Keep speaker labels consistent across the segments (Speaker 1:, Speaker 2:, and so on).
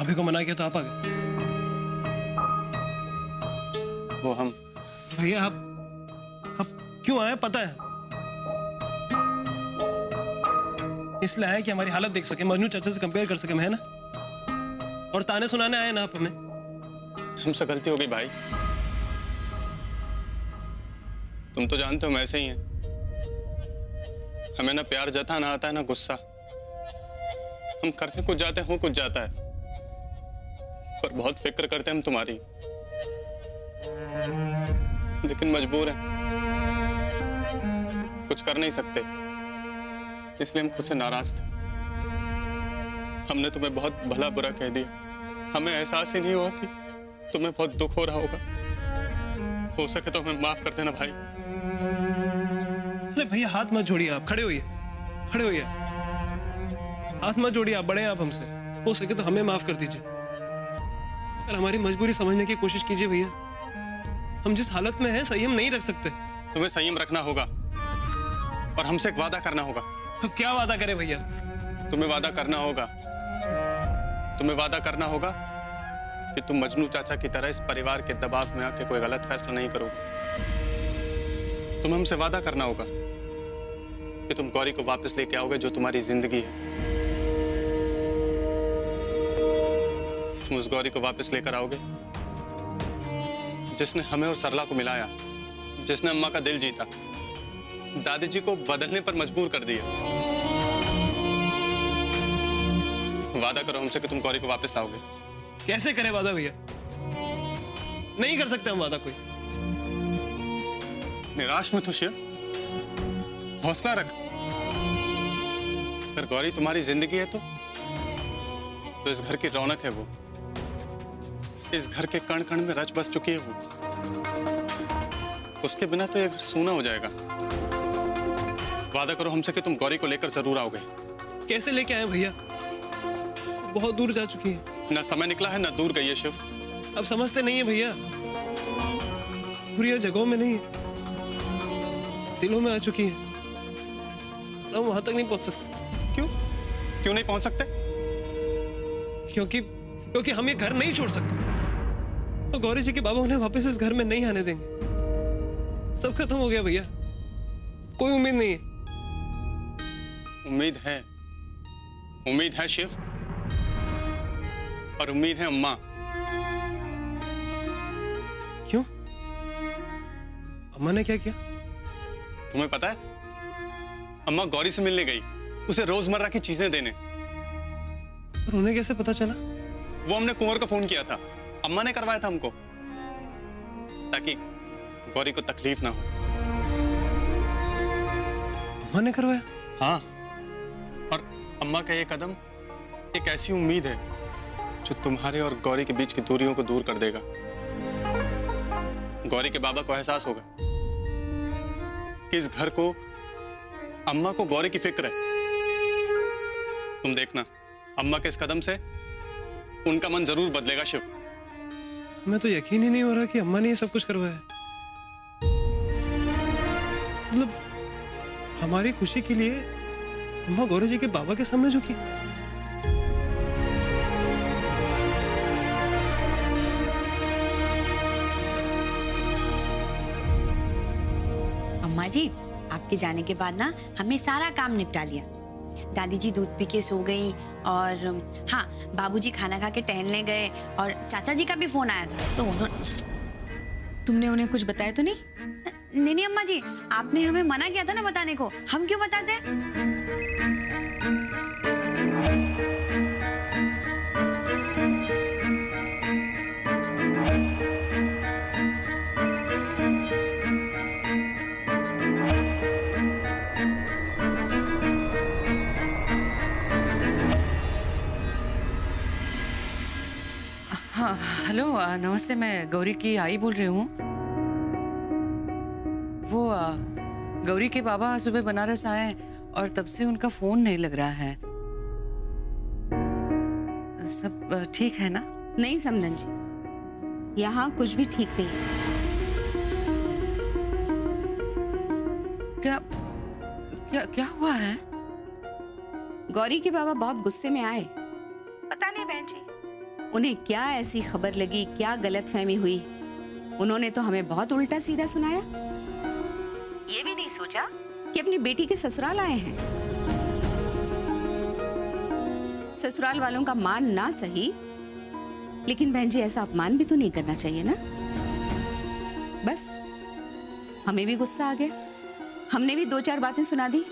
Speaker 1: भाभी को मना किया तो आप आ गए।
Speaker 2: वो हम
Speaker 1: भैया आप क्यों आए पता है? इसलिए आए कि हमारी हालत देख सके, मजनू चाचा से कंपेयर कर सके, है ना? और ताने सुनाने आए ना आप हमें?
Speaker 2: हमसे गलती हो गई भाई। तुम तो जानते हो हम ऐसे ही हैं। हमें ना प्यार जताना आता है ना गुस्सा। हम करने कुछ जाते हैं, हो कुछ जाता है, पर बहुत फिक्र करते हैं हम तुम्हारी, लेकिन मजबूर हैं, कुछ कर नहीं सकते, इसलिए हम खुद से नाराज थे। हमने तुम्हें बहुत भला बुरा कह दिया। हमें एहसास ही नहीं हुआ कि तुम्हें बहुत दुख हो रहा होगा। हो सके तो हमें माफ कर देना भाई।
Speaker 1: अरे भैया हाथ मत जोड़िए, आप खड़े होइए, खड़े होइए, हाथ मत जोड़िए, आप बड़े हैं आप हमसे, हो सके तो हमें माफ कर दीजिए। और हमारी मजबूरी समझने की कोशिश कीजिए भैया। हम जिस हालत में हैं संयम नहीं रख सकते।
Speaker 2: तुम्हें संयम रखना होगा और हमसे एक वादा करना होगा।
Speaker 1: अब क्या वादा करें भैया?
Speaker 2: तुम्हें वादा करना होगा, तुम्हें वादा करना होगा कि तुम मजनू चाचा की तरह इस परिवार के दबाव में आके कोई गलत फैसला नहीं करोगे। तुम्हें हमसे वादा करना होगा कि तुम गौरी को वापस लेके आओगे, जो तुम्हारी जिंदगी है। तुम उस गौरी को वापस लेकर आओगे जिसने हमें और सरला को मिलाया, जिसने अम्मा का दिल जीता, दादी जी को बदलने पर मजबूर कर दिया। वादा करो हमसे कि तुम गौरी को वापस लाओगे।
Speaker 1: कैसे करें वादा भैया? नहीं कर सकते हम वादा कोई।
Speaker 2: निराश मत हो शिव, हौसला रख। अगर गौरी तुम्हारी जिंदगी है तो इस घर की रौनक है वो, इस घर के कण कण में रच बस चुकी है वो। उसके बिना तो ये घर सूना हो जाएगा। वादा करो हमसे कि तुम गौरी को लेकर जरूर आओगे।
Speaker 1: कैसे लेके आए भैया? बहुत दूर जा चुकी है।
Speaker 2: ना समय निकला है ना दूर गई है शिव।
Speaker 1: अब समझते नहीं है भैया, पूरी जगहों में नहीं है, दिलों में आ चुकी है। हम वहां तक नहीं पहुंच सकते।
Speaker 2: क्यों नहीं पहुंच सकते?
Speaker 1: क्योंकि हम ये घर नहीं छोड़ सकते। तो गौरी जी के बाबा उन्हें वापस इस घर में नहीं आने देंगे। सब खत्म हो गया भैया, कोई उम्मीद नहीं है।
Speaker 2: उम्मीद है शिव, और उम्मीद है अम्मा।
Speaker 1: क्यों? अम्मा ने क्या किया?
Speaker 2: तुम्हें पता है, अम्मा गौरी से मिलने गई, उसे रोजमर्रा की चीजें देने।
Speaker 1: और उन्हें कैसे पता चला?
Speaker 2: वो हमने कुंवर को फोन किया था, अम्मा ने करवाया था हमको, ताकि गौरी को तकलीफ ना हो।
Speaker 1: अम्मा ने करवाया?
Speaker 2: हाँ, और अम्मा का ये कदम एक ऐसी उम्मीद है जो तुम्हारे और गौरी के बीच की दूरियों को दूर कर देगा। गौरी के बाबा को एहसास होगा कि इस घर को, अम्मा को गौरी की फिक्र है। तुम देखना, अम्मा के इस कदम से उनका मन जरूर बदलेगा शिव।
Speaker 1: हमें तो यकीन ही नहीं हो रहा कि अम्मा ने ये सब कुछ करवाया। मतलब हमारी खुशी के लिए अम्मा गौरी जी के बाबा के सामने झुकी।
Speaker 3: अम्मा जी, आपके जाने के बाद ना हमने सारा काम निपटा लिया। दादी जी दूध पी के सो गई, और हाँ, बाबूजी खाना खा के टहलने गए, और चाचा जी का भी फोन आया था, तो उन्होंने।
Speaker 4: तुमने उन्हें कुछ बताया तो नहीं?
Speaker 3: नहीं अम्मा जी, आपने हमें मना किया था ना बताने को, हम क्यों बताते?
Speaker 4: हाँ, हेलो, नमस्ते, मैं गौरी की आई बोल रही हूँ। वो गौरी के बाबा सुबह बनारस आए और तब से उनका फोन नहीं लग रहा है। सब ठीक है ना?
Speaker 5: नहीं समधन जी, यहाँ कुछ भी ठीक नहीं है।
Speaker 4: क्या क्या क्या हुआ है?
Speaker 5: गौरी के बाबा बहुत गुस्से में आए। पता नहीं बहन जी, उन्हें क्या ऐसी खबर लगी, क्या गलतफहमी हुई, उन्होंने तो हमें बहुत उल्टा सीधा सुनाया। ये भी नहीं सोचा कि अपनी बेटी के ससुराल आए हैं। ससुराल वालों का मान ना सही, लेकिन बहन जी ऐसा अपमान भी तो नहीं करना चाहिए ना। बस हमें भी गुस्सा आ गया, हमने भी 2-4 बातें सुना दी,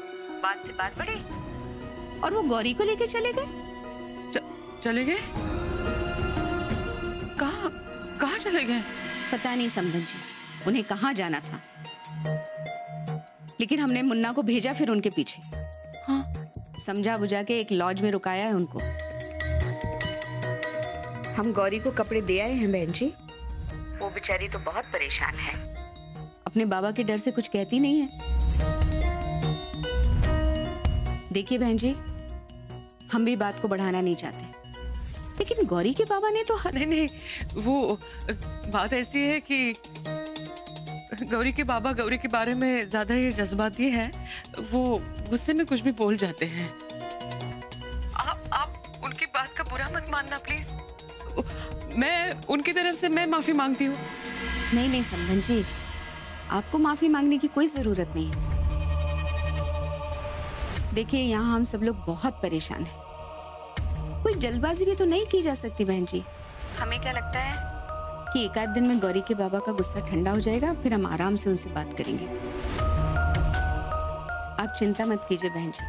Speaker 5: बात से बात बढ़ी और वो गौरी को लेकर चले गए।
Speaker 4: चले गए? कहाँ चले गए?
Speaker 5: पता नहीं समधन जी, उन्हें कहाँ जाना था, लेकिन हमने मुन्ना को भेजा फिर उनके पीछे।
Speaker 4: हाँ।
Speaker 5: समझा बुझा के एक लॉज में रुकाया है उनको। हम गौरी को कपड़े दे आए हैं बहन जी। वो बेचारी तो बहुत परेशान है, अपने बाबा के डर से कुछ कहती नहीं है। देखिए बहन जी, हम भी बात को बढ़ाना नहीं चाहते, लेकिन गौरी के बाबा ने तो
Speaker 4: नहीं, वो बात ऐसी है कि गौरी के बाबा गौरी के बारे में ज्यादा ही जज्बाती हैं। वो गुस्से में कुछ भी बोल जाते हैं। आप उनकी बात का बुरा मत मानना प्लीज। मैं उनकी तरफ से मैं माफी मांगती हूँ।
Speaker 5: नहीं समधन जी, आपको माफी मांगने की कोई जरूरत नहीं है। देखिए यहाँ हम सब लोग बहुत परेशान हैं। कोई जल्दबाजी भी तो नहीं की जा सकती बहन जी। हमें क्या लगता है कि एक आध दिन में गौरी के बाबा का गुस्सा ठंडा हो जाएगा, फिर हम आराम से उनसे बात करेंगे। आप चिंता मत कीजिए बहन जी,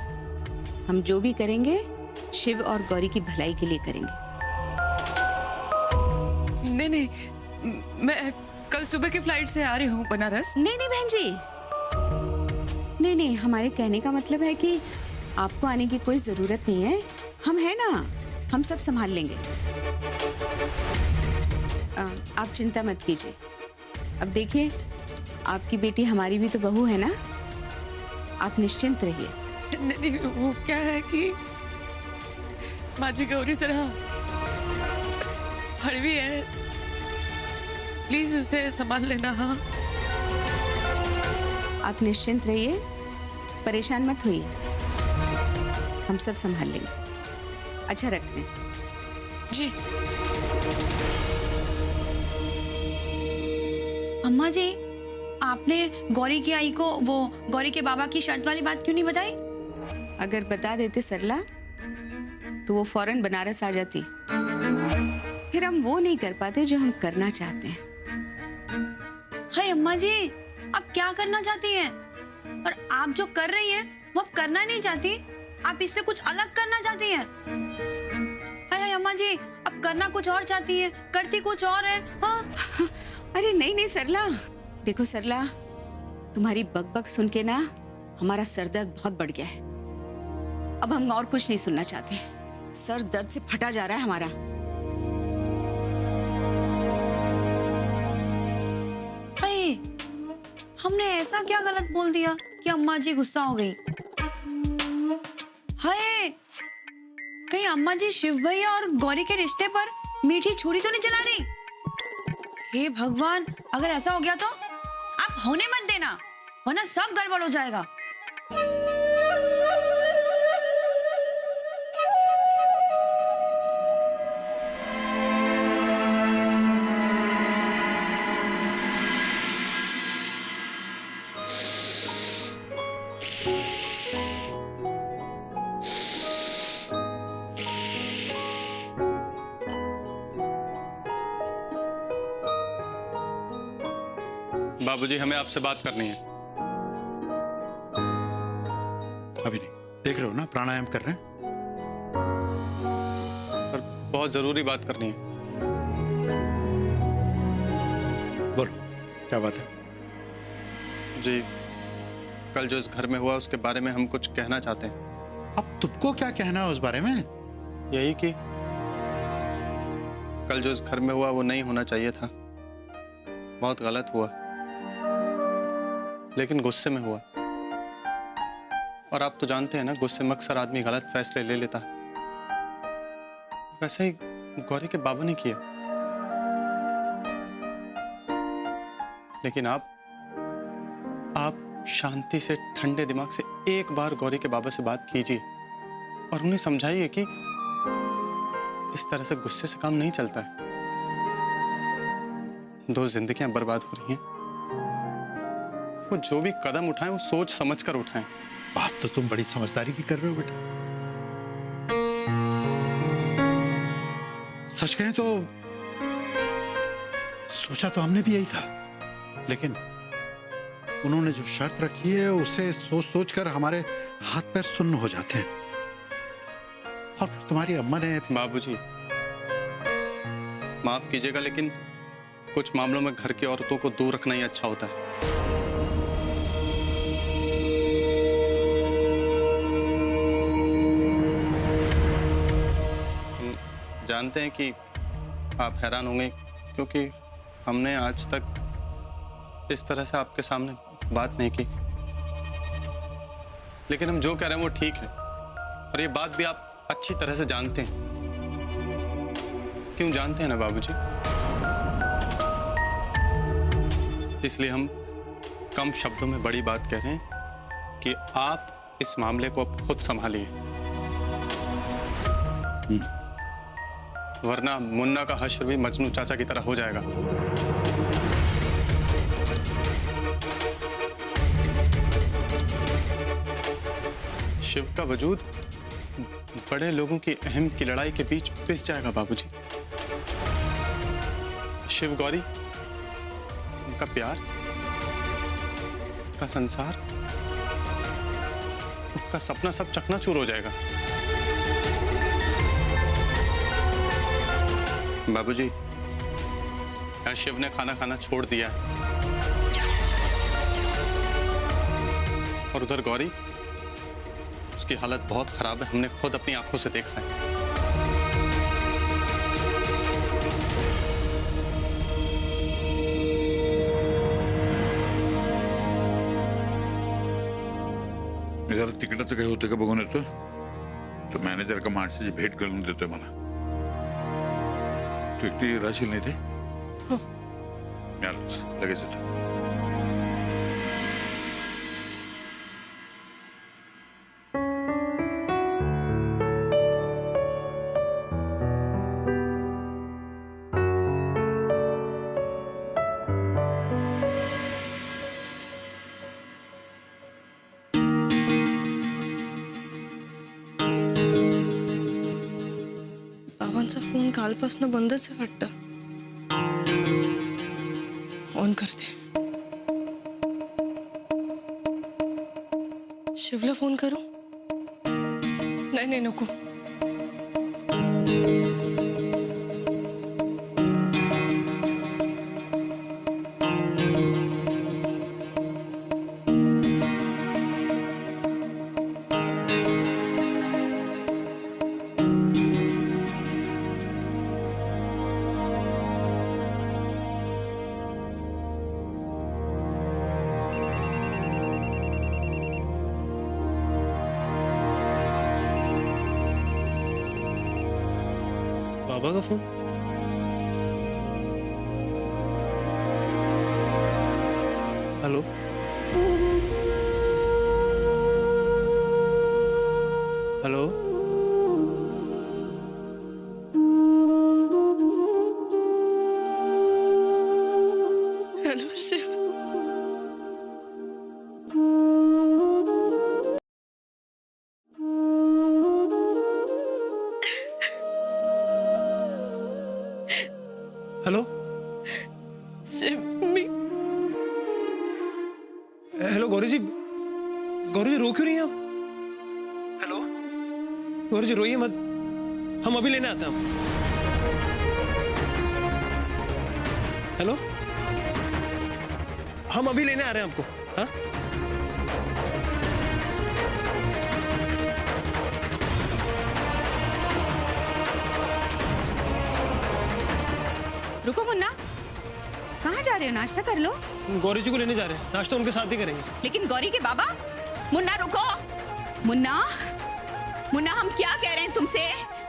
Speaker 5: हम जो भी करेंगे शिव और गौरी की भलाई के लिए करेंगे।
Speaker 4: नहीं, मैं कल सुबह की फ्लाइट से आ रही हूँ बनारस।
Speaker 5: नहीं बहन जी, नहीं, हमारे कहने का मतलब है कि आपको आने की कोई जरूरत नहीं है। हम है ना, हम सब संभाल लेंगे। आप चिंता मत कीजिए। अब देखिए, आपकी बेटी हमारी भी तो बहू है ना, आप निश्चिंत रहिए।
Speaker 4: नहीं, वो क्या है कि माँ जी गौरी जरा हड़वी है, प्लीज उसे संभाल लेना। हाँ,
Speaker 5: आप निश्चिंत रहिए, परेशान मत होइए, हम सब संभाल लेंगे। अच्छा, रखते हैं
Speaker 4: जी।
Speaker 3: अम्मा जी, आपने गौरी की आई को वो गौरी के बाबा की शर्त वाली बात क्यों नहीं बताई?
Speaker 5: अगर बता देते सरला तो वो फौरन बनारस आ जाती, फिर हम वो नहीं कर पाते जो हम करना चाहते हैं।
Speaker 3: हाय अम्मा जी, आप क्या करना चाहती हैं? और आप जो कर रही हैं वो आप करना नहीं चाहती, आप इससे कुछ अलग करना चाहती हैं। हाय अम्मा जी, आप करना कुछ और चाहती हैं, करती कुछ और है। हाँ?
Speaker 5: अरे नहीं सरला, देखो सरला, तुम्हारी बकबक सुन के ना हमारा सर दर्द बहुत बढ़ गया है। अब हम और कुछ नहीं सुनना चाहते, सर दर्द से फटा जा रहा है हमारा।
Speaker 3: हाय, हमने ऐसा क्या गलत बोल दिया कि अम्मा जी गुस्सा हो गई? हाय, कहीं अम्मा जी शिव भैया और गौरी के रिश्ते पर मीठी छुरी तो नहीं चला रही? हे भगवान, अगर ऐसा हो गया तो आप होने मत देना, वरना सब गड़बड़ हो जाएगा।
Speaker 2: बाबूजी, हमें आपसे बात करनी है।
Speaker 6: अभी नहीं, देख रहे हो ना प्राणायाम कर रहे हैं।
Speaker 2: पर बहुत जरूरी बात करनी है।
Speaker 6: बोलो क्या बात है?
Speaker 2: जी, कल जो इस घर में हुआ उसके बारे में हम कुछ कहना चाहते हैं।
Speaker 6: अब तुमको क्या कहना है उस बारे में?
Speaker 2: यही कि कल जो इस घर में हुआ वो नहीं होना चाहिए था, बहुत गलत हुआ, लेकिन गुस्से में हुआ। और आप तो जानते हैं ना, गुस्से में अक्सर आदमी गलत फैसले ले लेता। वैसे ही गौरी के बाबा ने किया, लेकिन आप शांति से ठंडे दिमाग से एक बार गौरी के बाबा से बात कीजिए और उन्हें समझाइए कि इस तरह से गुस्से से काम नहीं चलता है। 2 जिंदगियां बर्बाद हो रही हैं। वो जो भी कदम उठाएं वो सोच समझ कर उठाएं।
Speaker 6: बात तो तुम बड़ी समझदारी की कर रहे हो बेटा। सच कहें तो सोचा तो हमने भी यही था, लेकिन उन्होंने जो शर्त रखी है उसे सोच सोच कर हमारे हाथ पैर सुन्न हो जाते हैं। और फिर तुम्हारी अम्मा ने
Speaker 2: बाबूजी, माफ कीजिएगा लेकिन कुछ मामलों में घर की औरतों को दूर रखना ही अच्छा होता है। हम जानते हैं कि आप हैरान होंगे क्योंकि हमने आज तक इस तरह से आपके सामने बात नहीं की, लेकिन हम जो कह रहे हैं वो ठीक है और ये बात भी आप अच्छी तरह से जानते हैं। क्यों जानते हैं ना बाबूजी? इसलिए हम कम शब्दों में बड़ी बात कह रहे हैं कि आप इस मामले को अब खुद संभालिए, वरना मुन्ना का हश्र भी मजनू चाचा की तरह हो जाएगा। शिव का वजूद बड़े लोगों की अहम की लड़ाई के बीच पिस जाएगा बाबूजी। शिव गौरी, उनका प्यार, उनका संसार, उनका सपना सब चकनाचूर हो जाएगा। बाबूजी, यहाँ शिव ने खाना खाना छोड़ दिया है और उधर गौरी, उसकी हालत बहुत खराब है। हमने खुद अपनी आंखों से देखा है।
Speaker 7: मी जरा तिकिटाचं काही होतं का बघून येतो, तो मॅनेजर का माणसाची भेट करून देतोय मला. तू एकटी राहशील नाही ते?
Speaker 4: हो.
Speaker 7: मी आलोच, लगेच येतो.
Speaker 8: बाबांचा फोन कालपासून बंदच आहे वाटतं. ऑन करते. शिवला फोन करू? नाही नाही नको.
Speaker 1: बाबा का phone? Hello, hello,
Speaker 8: hello Shiv.
Speaker 1: Hello,
Speaker 8: Shiv मी
Speaker 1: हेलो गौरी जी, रो क्यों रही हैं आप? हेलो गौरी जी, रोइए मत, हम अभी लेने आते हैं आपको. हेलो, हम अभी लेने आ रहे हैं आपको. हाँ,
Speaker 5: रुको मुन्ना, कहाँ जा रहे हो? नाश्ता कर लो.
Speaker 1: गौरी जी को लेने जा रहे हैं, नाश्ता उनके साथ ही करेंगे.
Speaker 5: लेकिन गौरी के बाबा. मुन्ना रुको. मुन्ना, मुन्ना हम क्या कह रहे हैं तुमसे?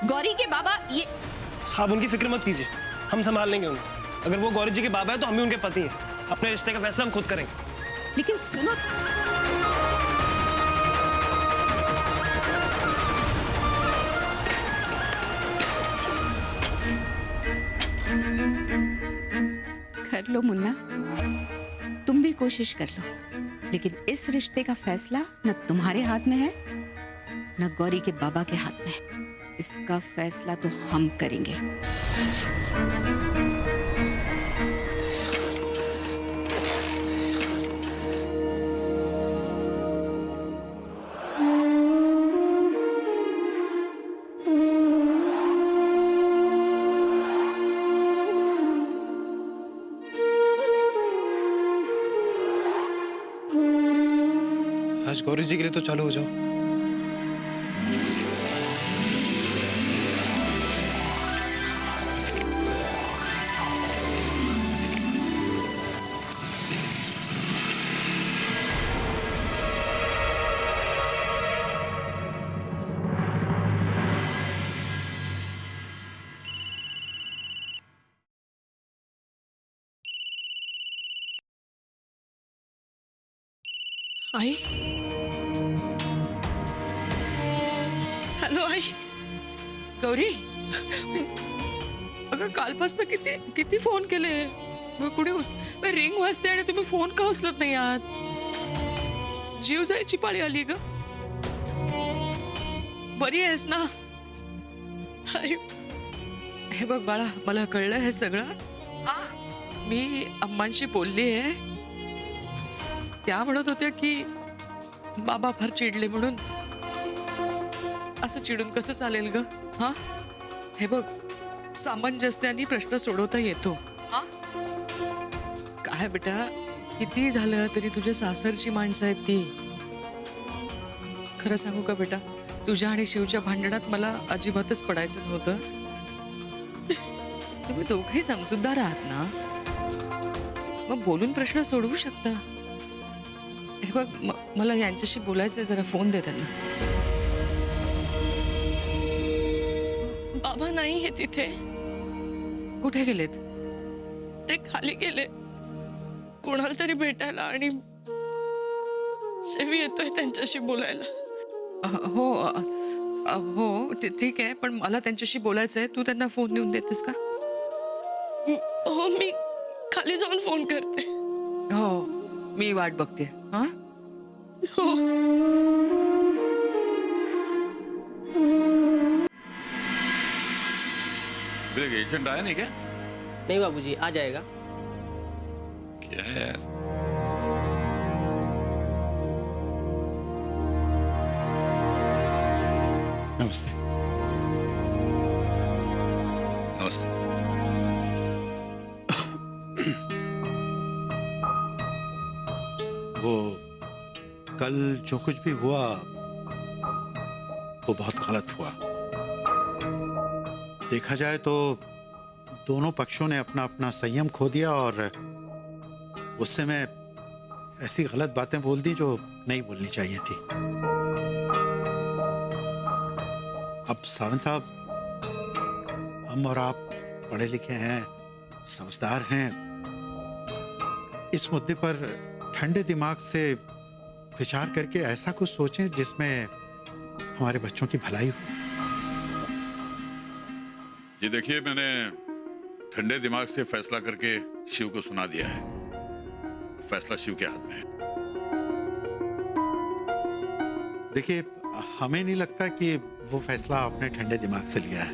Speaker 5: गौरी के बाबा ये.
Speaker 1: आप उनकी फिक्र मत कीजिए, हम संभाल लेंगे उन्हें. अगर वो गौरी जी के बाबा है तो हम भी उनके पति हैं. अपने रिश्ते का फैसला हम खुद करेंगे.
Speaker 5: लेकिन सुनो, कर लो मुन्ना, तुम भी कोशिश कर लो, लेकिन इस रिश्ते का फैसला न तुम्हारे हाथ में है न गौरी के बाबा के हाथ में है। इसका फैसला तो हम करेंगे।
Speaker 1: आज गौरी जी के लिए तो चालू हो जाओ।
Speaker 8: आई, हॅलो आई.
Speaker 4: गौरी, अगं कालपासून किती किती फोन केले, मग कुठे रिंग वाजते आणि तुम्ही फोन का उचलत नाही आहात? जीव जायची पाळी आली ग. बरी आहेस ना?
Speaker 8: आई,
Speaker 4: हे बघ बाळा, मला कळलं हे सगळं. मी अम्मांशी बोलली आहे. त्या म्हणत होत्या की बाबा फार चिडले म्हणून. असं चिडून कसं चालेल ग? हा, हे बघ, सामंजस्याने प्रश्न सोडवता येतो. हा, काय बेटा, किती झालं तरी तुझ्या सासरची माणसं आहेत ती. खरं सांगू का बेटा, तुझ्या आणि शिवच्या भांडणात मला अजिबातच पडायचं नव्हतं. तुम्ही दोघेही समजूतदार आहात ना, मग बोलून प्रश्न सोडवू शकता. हे बघ, मला यांच्याशी बोलायचंय, जरा फोन दे त्यांना.
Speaker 8: बाबा नाही आहे तिथे.
Speaker 4: कुठे गेलेत?
Speaker 8: ते खाली गेले कोणाला तरी भेटायला, आणि शेवी येतोय त्यांच्याशी बोलायला.
Speaker 4: हो हो, ठीक आहे, पण मला त्यांच्याशी बोलायचंय. तू त्यांना फोन नेऊन देतेस का?
Speaker 8: हो, मी खाली जाऊन फोन करते.
Speaker 4: हो, मी वाट बघते. हा,
Speaker 8: हो.
Speaker 7: एजेंट आया नहीं क्या?
Speaker 9: नहीं बाबूजी, आ जाएगा.
Speaker 7: क्या है यार?
Speaker 6: नमस्ते।
Speaker 7: नमस्ते।
Speaker 6: वो कल जो कुछ भी हुआ वो बहुत गलत हुआ। देखा जाए तो दोनों पक्षों ने अपना अपना संयम खो दिया और गुस्से में ऐसी गलत बातें बोल दी जो नहीं बोलनी चाहिए थी। अब सावंत साहब, हम और आप पढ़े लिखे हैं, समझदार हैं। इस मुद्दे पर ठंडे दिमाग से विचार करके ऐसा कुछ सोचें जिसमें हमारे बच्चों की भलाई हो।
Speaker 7: जी देखिए, मैंने ठंडे दिमाग से फैसला करके शिव को सुना दिया है। फैसला शिव के हाथ में है।
Speaker 6: देखिए, हमें नहीं लगता कि वो फैसला आपने ठंडे दिमाग से लिया है,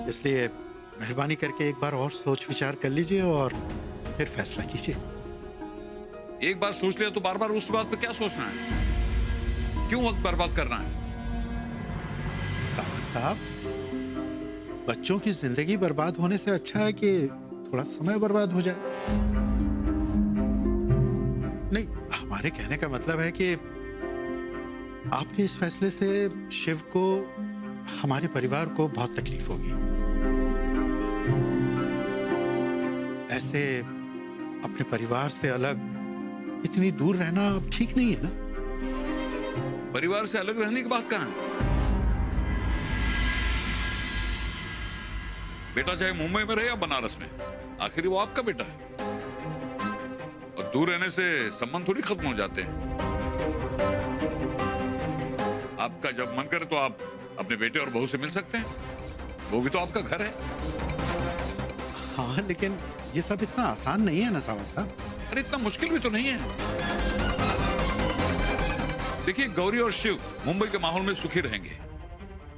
Speaker 6: इसलिए मेहरबानी करके एक बार और सोच विचार कर लीजिए और फिर फैसला कीजिए।
Speaker 7: एक बार सोच लिया तो बार बार उस बात पे क्या सोचना है? क्यों वक्त बर्बाद करना है?
Speaker 6: सावंत साहब, बच्चों की जिंदगी बर्बाद होने से अच्छा है कि थोड़ा समय बर्बाद हो जाए। नहीं, हमारे कहने का मतलब है कि आपके इस फैसले से शिव को, हमारे परिवार को बहुत तकलीफ होगी। ऐसे अपने परिवार से अलग इतनी दूर रहना ठीक नहीं है ना।
Speaker 7: परिवार से अलग रहने की बात कहाँ है? बेटा चाहे मुंबई में रहे या बनारस में, आखिर वो आपका बेटा है। और दूर रहने से संबंध थोड़ी खत्म हो जाते हैं। आपका जब मन करे तो आप अपने बेटे और बहू से मिल सकते हैं। वो भी तो आपका घर है।
Speaker 6: हाँ, लेकिन ये सब इतना आसान नहीं है ना सावंत साहब।
Speaker 7: अरे इतना मुश्किल भी तो नहीं है। देखिए, गौरी और शिव मुंबई के माहौल में सुखी रहेंगे,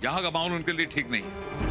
Speaker 7: यहाँ का माहौल उनके लिए ठीक नहीं है।